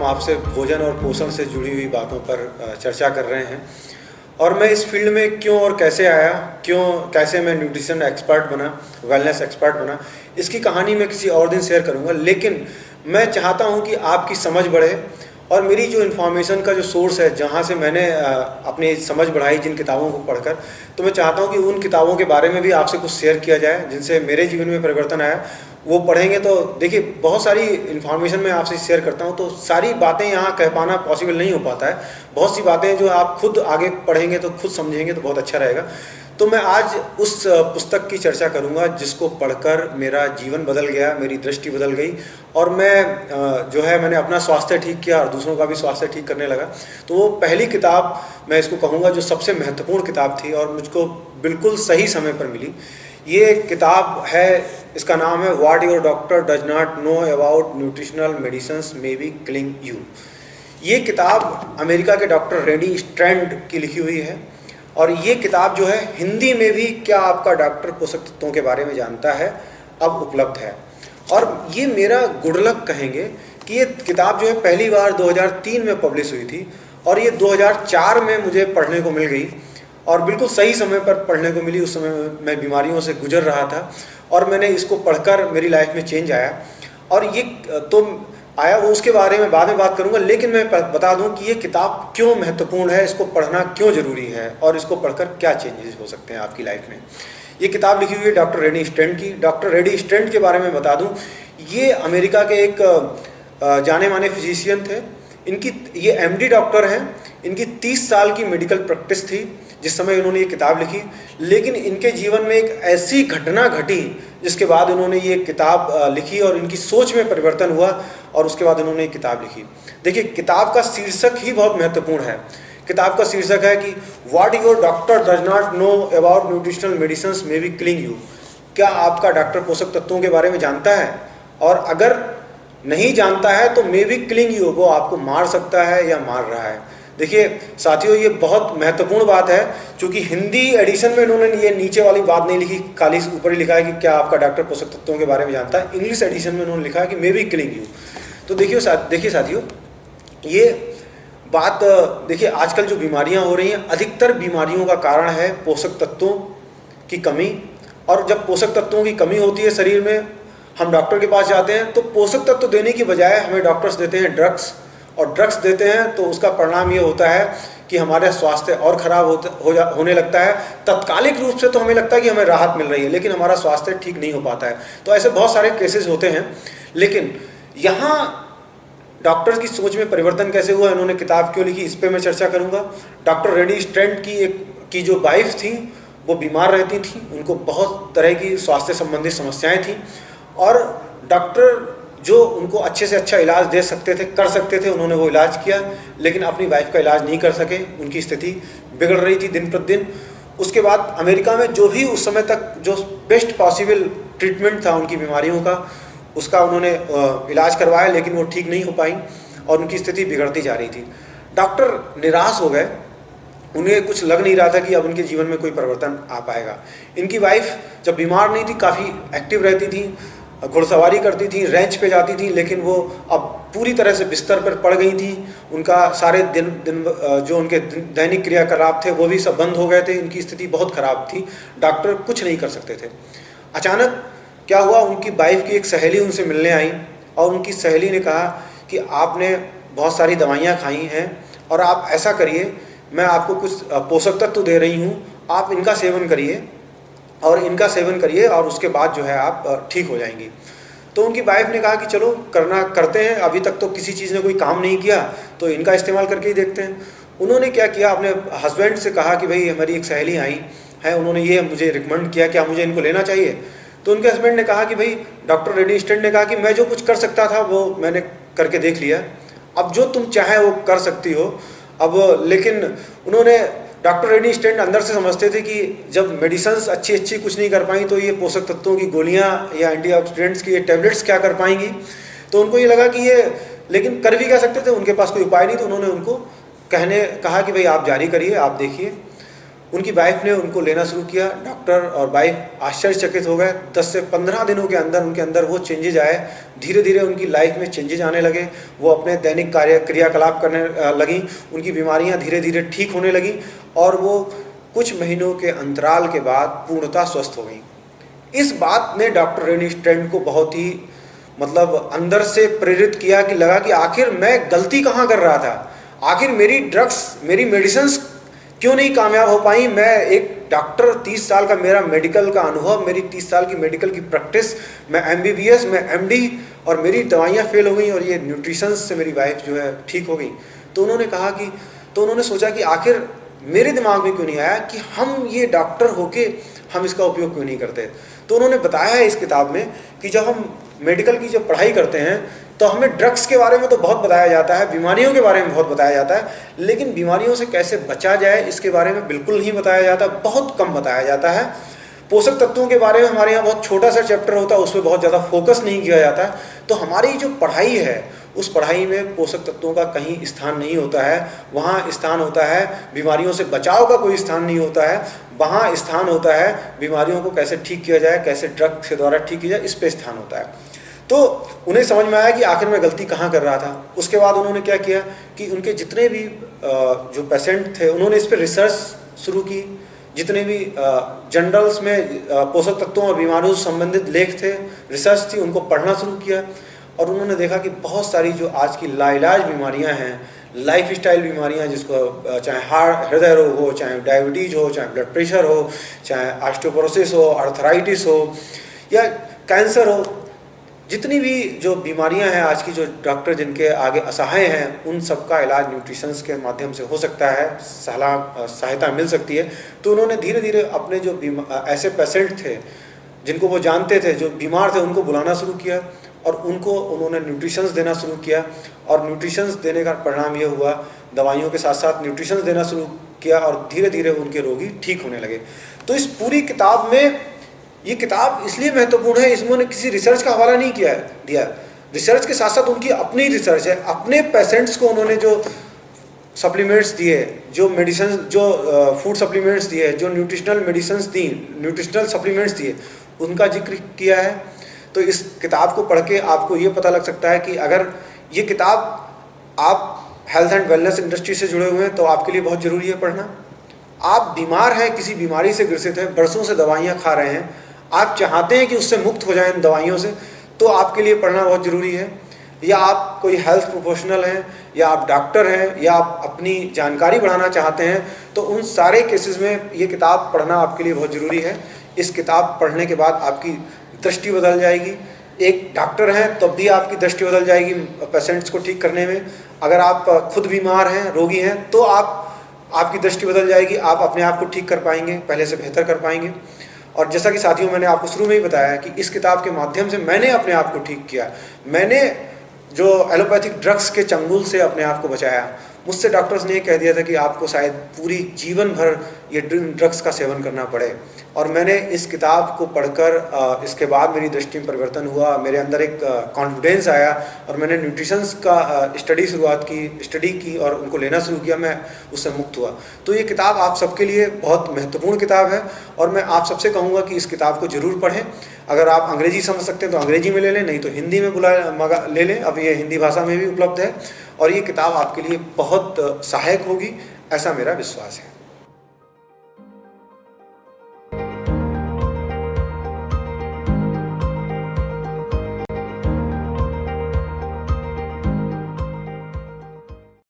हम आपसे भोजन और पोषण से जुड़ी हुई बातों पर चर्चा कर रहे हैं। और मैं इस फील्ड में क्यों और कैसे आया, कैसे मैं न्यूट्रिशन एक्सपर्ट बना, वेलनेस एक्सपर्ट बना, इसकी कहानी मैं किसी और दिन शेयर करूंगा। लेकिन मैं चाहता हूं कि आपकी समझ बढ़े और मेरी जो इन्फॉर्मेशन का जो सोर्स है, जहां से मैंने अपनी समझ बढ़ाई जिन किताबों को पढ़कर, तो मैं चाहता हूं कि उन किताबों के बारे में भी आपसे कुछ शेयर किया जाए जिनसे मेरे जीवन में परिवर्तन आया। वो पढ़ेंगे तो देखिए, बहुत सारी इन्फॉर्मेशन मैं आपसे शेयर करता हूं, तो सारी बातें यहाँ कह पाना पॉसिबल नहीं हो पाता है। बहुत सी बातें जो आप खुद आगे पढ़ेंगे तो खुद समझेंगे तो बहुत अच्छा रहेगा। तो मैं आज उस पुस्तक की चर्चा करूंगा जिसको पढ़कर मेरा जीवन बदल गया, मेरी दृष्टि बदल गई और मैं जो है मैंने अपना स्वास्थ्य ठीक किया और दूसरों का भी स्वास्थ्य ठीक करने लगा। तो वो पहली किताब मैं इसको कहूँगा जो सबसे महत्वपूर्ण किताब थी और मुझको बिल्कुल सही समय पर मिली। ये किताब है, इसका नाम है what your doctor does not know about nutritional medicines may be killing you. ये किताब अमेरिका के डॉक्टर रेनी स्ट्रैंड की लिखी हुई है और ये किताब जो है हिंदी में भी क्या आपका डॉक्टर पोषक तत्वों के बारे में जानता है अब उपलब्ध है। और ये मेरा गुड लक कहेंगे कि ये किताब जो है पहली बार 2003 में पब्लिश हुई थी और ये 2004 में मुझे पढ़ने को मिल गई और बिल्कुल सही समय पर पढ़ने को मिली। उस समय मैं बीमारियों से गुजर रहा था और मैंने इसको पढ़कर मेरी लाइफ में चेंज आया और ये तो आया, वो उसके बारे में बाद में बात करूंगा। लेकिन मैं बता दूं कि ये किताब क्यों महत्वपूर्ण है, इसको पढ़ना क्यों ज़रूरी है और इसको पढ़कर क्या चेंजेस हो सकते हैं आपकी लाइफ में। ये किताब लिखी हुई है डॉक्टर रेनी स्ट्रैंड की। डॉक्टर रेनी स्ट्रैंड के बारे में बता दूं, ये अमेरिका के एक जाने माने फिजिशियन थे। इनकी ये एमडी डॉक्टर हैं। इनकी 30 साल की मेडिकल प्रैक्टिस थी जिस समय इन्होंने ये किताब लिखी। लेकिन इनके जीवन में एक ऐसी घटना घटी जिसके बाद इन्होंने ये किताब लिखी और इनकी सोच में परिवर्तन हुआ और उसके बाद इन्होंने ये किताब लिखी। देखिए, किताब का शीर्षक ही बहुत महत्वपूर्ण है। किताब का शीर्षक है कि what your doctor does not know about nutritional medicines may be killing you. क्या आपका डॉक्टर पोषक तत्वों के बारे में जानता है, और अगर नहीं जानता है तो मे बी किलिंग यू, वो आपको मार सकता है या मार रहा है। देखिए साथियों, ये बहुत महत्वपूर्ण बात है क्योंकि हिंदी एडिशन में इन्होंने ये नीचे वाली बात नहीं लिखी, खाली ऊपर ही लिखा है कि क्या आपका डॉक्टर पोषक तत्वों के बारे में जानता है। इंग्लिश एडिशन में उन्होंने लिखा है कि मे बी किलिंग यू। तो देखिए साथियों, ये बात देखिए, आजकल जो बीमारियां हो रही हैं, अधिकतर बीमारियों का कारण है पोषक तत्वों की कमी। और जब पोषक तत्वों की कमी होती है शरीर में, हम डॉक्टर के पास जाते हैं तो पोषक तत्व देने की बजाय हमें डॉक्टर्स देते हैं ड्रग्स, और ड्रग्स देते हैं तो उसका परिणाम ये होता है कि हमारे स्वास्थ्य और ख़राब होने लगता है। तत्कालिक रूप से तो हमें लगता है कि हमें राहत मिल रही है, लेकिन हमारा स्वास्थ्य ठीक नहीं हो पाता है। तो ऐसे बहुत सारे केसेस होते हैं। लेकिन यहाँ डॉक्टर्स की सोच में परिवर्तन कैसे हुआ, इन्होंने किताब क्यों लिखी, इस पर मैं चर्चा करूँगा। डॉक्टर रेनी स्ट्रैंड की जो वाइफ थी वो बीमार रहती थी, उनको बहुत तरह की स्वास्थ्य संबंधी समस्याएँ थीं और डॉक्टर जो उनको अच्छे से अच्छा इलाज दे सकते थे, कर सकते थे, उन्होंने वो इलाज किया, लेकिन अपनी वाइफ का इलाज नहीं कर सके। उनकी स्थिति बिगड़ रही थी दिन प्रतिदिन। उसके बाद अमेरिका में जो भी उस समय तक जो बेस्ट पॉसिबल ट्रीटमेंट था उनकी बीमारियों का, उसका उन्होंने इलाज करवाया, लेकिन वो ठीक नहीं हो पाई और उनकी स्थिति बिगड़ती जा रही थी। डॉक्टर निराश हो गए, उन्हें कुछ लग नहीं रहा था कि अब उनके जीवन में कोई परिवर्तन आ पाएगा। इनकी वाइफ जब बीमार नहीं थी, काफ़ी एक्टिव रहती थी, घुड़सवारी करती थी, रेंच पे जाती थी, लेकिन वो अब पूरी तरह से बिस्तर पर पड़ गई थी। उनका सारे दिन जो उनके दैनिक क्रियाकलाप थे वो भी सब बंद हो गए थे। इनकी स्थिति बहुत ख़राब थी, डॉक्टर कुछ नहीं कर सकते थे। अचानक क्या हुआ, उनकी वाइफ की एक सहेली उनसे मिलने आई और उनकी सहेली ने कहा कि आपने बहुत सारी दवाइयाँ खाई हैं और आप ऐसा करिए, मैं आपको कुछ पोषक तत्व दे रही हूँ, आप इनका सेवन करिए और उसके बाद जो है आप ठीक हो जाएंगी। तो उनकी वाइफ ने कहा कि चलो करते हैं, अभी तक तो किसी चीज़ ने कोई काम नहीं किया तो इनका इस्तेमाल करके ही देखते हैं। उन्होंने क्या किया, अपने हस्बैंड से कहा कि भाई हमारी एक सहेली आई है, उन्होंने ये मुझे रिकमेंड किया, क्या मुझे इनको लेना चाहिए। तो उनके हस्बैंड ने कहा कि भाई, डॉक्टर रेनी स्ट्रैंड ने कहा कि मैं जो कुछ कर सकता था वो मैंने करके देख लिया, अब जो तुम चाहे वो कर सकती हो। अब लेकिन उन्होंने डॉक्टर रेनी स्ट्रैंड अंदर से समझते थे कि जब मेडिसिन्स अच्छी कुछ नहीं कर पाई तो ये पोषक तत्वों की गोलियां या एंटीऑक्सीडेंट्स की ये टैबलेट्स क्या कर पाएंगी। तो उनको ये लगा कि ये, लेकिन कर भी क्या सकते थे, उनके पास कोई उपाय नहीं। तो उन्होंने उनको कहा कि भाई आप जारी करिए, आप देखिए। उनकी वाइफ ने उनको लेना शुरू किया। डॉक्टर और वाइफ आश्चर्यचकित हो गए। 10 से 15 दिनों के अंदर उनके अंदर वो चेंजेज आए। धीरे धीरे उनकी लाइफ में चेंजेज आने लगे। वो अपने दैनिक क्रियाकलाप करने लगी। उनकी बीमारियां धीरे धीरे ठीक होने लगी और वो कुछ महीनों के अंतराल के बाद पूर्णतः स्वस्थ हो गई। इस बात ने डॉक्टर रेनी स्ट्रैंड को बहुत ही अंदर से प्रेरित किया कि लगा कि आखिर मैं गलती कहाँ कर रहा था, आखिर मेरी ड्रग्स, मेरी मेडिसिन्स क्यों नहीं कामयाब हो पाई। मैं एक डॉक्टर, 30 साल का मेरा मेडिकल का अनुभव, मेरी 30 साल की मेडिकल की प्रैक्टिस, मैं MBBS, मैं MD, और मेरी दवाइयाँ फेल हो गई और ये न्यूट्रिशन से मेरी वाइफ जो है ठीक हो गई। तो उन्होंने सोचा कि आखिर मेरे दिमाग में क्यों नहीं आया कि हम ये डॉक्टर होके हम इसका उपयोग क्यों नहीं करते। तो उन्होंने बताया है इस किताब में कि जब हम मेडिकल की जब पढ़ाई करते हैं तो हमें ड्रग्स के बारे में तो बहुत बताया जाता है, बीमारियों के बारे में बहुत बताया जाता है, लेकिन बीमारियों से कैसे बचा जाए इसके बारे में बिल्कुल नहीं बताया जाता, बहुत कम बताया जाता है। पोषक तत्वों के बारे में हमारे यहाँ बहुत छोटा सा चैप्टर होता है, उसमें बहुत ज़्यादा फोकस नहीं किया जाता है। तो हमारी जो पढ़ाई है उस पढ़ाई में पोषक तत्वों का कहीं स्थान नहीं होता है। वहाँ स्थान होता है बीमारियों से बचाव का, कोई स्थान नहीं होता है। वहाँ स्थान होता है बीमारियों को कैसे ठीक किया जाए, कैसे ड्रग के द्वारा ठीक किया जाए, इस पे स्थान होता है। तो उन्हें समझ में आया कि आखिर मैं गलती कहाँ कर रहा था। उसके बाद उन्होंने क्या किया कि उनके जितने भी जो पेशेंट थे उन्होंने इस पर रिसर्च शुरू की। जितने भी जर्नल्स में पोषक तत्वों और बीमारियों से संबंधित लेख थे, रिसर्च थी, उनको पढ़ना शुरू किया और उन्होंने देखा कि बहुत सारी जो आज की लाइलाज बीमारियां हैं, लाइफ स्टाइल बीमारियां, जिसको चाहे हृदय रोग हो, चाहे डायबिटीज हो, चाहे ब्लड प्रेशर हो, चाहे ऑस्टियोपोरोसिस हो, आर्थराइटिस हो या कैंसर हो, जितनी भी जो बीमारियां हैं आज की, जो डॉक्टर जिनके आगे असहाय हैं, उन सब का इलाज न्यूट्रिशन के माध्यम से हो सकता है, सहायता मिल सकती है। तो उन्होंने धीरे धीरे अपने जो ऐसे पेशेंट थे जिनको वो जानते थे, जो बीमार थे, उनको बुलाना शुरू किया और उनको उन्होंने न्यूट्रिशंस देना शुरू किया। और न्यूट्रिशंस देने का परिणाम ये हुआ, दवाइयों के साथ साथ न्यूट्रिशंस देना शुरू किया और धीरे धीरे उनके रोगी ठीक होने लगे। तो इस पूरी किताब में, ये किताब इसलिए महत्वपूर्ण है, इसमें किसी रिसर्च का हवाला नहीं दिया। रिसर्च के साथ साथ उनकी अपनी रिसर्च है। अपने पेशेंट्स को उन्होंने जो सप्लीमेंट्स दिए, जो मेडिसिन, जो फूड सप्लीमेंट्स दिए, जो न्यूट्रिशनल मेडिसिन दी, न्यूट्रिशनल सप्लीमेंट्स दिए, उनका जिक्र किया है। तो इस किताब को पढ़ के आपको ये पता लग सकता है कि अगर ये किताब आप हेल्थ एंड वेलनेस इंडस्ट्री से जुड़े हुए हैं तो आपके लिए बहुत ज़रूरी है पढ़ना। आप बीमार हैं, किसी बीमारी से ग्रसित हैं, बरसों से दवाइयाँ खा रहे हैं, आप चाहते हैं कि उससे मुक्त हो जाएं इन दवाइयों से, तो आपके लिए पढ़ना बहुत ज़रूरी है। या आप कोई हेल्थ प्रोफेशनल हैं, या आप डॉक्टर हैं, या आप अपनी जानकारी बढ़ाना चाहते हैं, तो उन सारे केसेस में ये किताब पढ़ना आपके लिए बहुत ज़रूरी है। इस किताब पढ़ने के बाद आपकी दृष्टि बदल जाएगी। एक डॉक्टर हैं तब भी आपकी दृष्टि बदल जाएगी पेशेंट्स को ठीक करने में। अगर आप खुद बीमार हैं, रोगी हैं, तो आपकी दृष्टि बदल जाएगी, आप अपने आप को ठीक कर पाएंगे, पहले से बेहतर कर पाएंगे। और जैसा कि साथियों मैंने आपको शुरू में ही बताया कि इस किताब के माध्यम से मैंने अपने आप को ठीक किया। मैंने जो एलोपैथिक ड्रग्स के चंगुल से अपने आप को बचाया। मुझसे डॉक्टर्स ने कह दिया था कि आपको शायद पूरी जीवन भर ये ड्रग्स का सेवन करना पड़े, और मैंने इस किताब को पढ़कर इसके बाद मेरी दृष्टि में परिवर्तन हुआ, मेरे अंदर एक कॉन्फिडेंस आया और मैंने न्यूट्रिशंस का स्टडी की और उनको लेना शुरू किया। मैं उससे मुक्त हुआ। तो ये किताब आप सबके लिए बहुत महत्वपूर्ण किताब है और मैं आप सबसे कहूँगा कि इस किताब को ज़रूर पढ़ें। अगर आप अंग्रेजी समझ सकते हैं तो अंग्रेजी में ले लें, नहीं तो हिंदी में ले लें। अब ये हिंदी भाषा में भी उपलब्ध है और ये किताब आपके लिए बहुत सहायक होगी, ऐसा मेरा विश्वास है।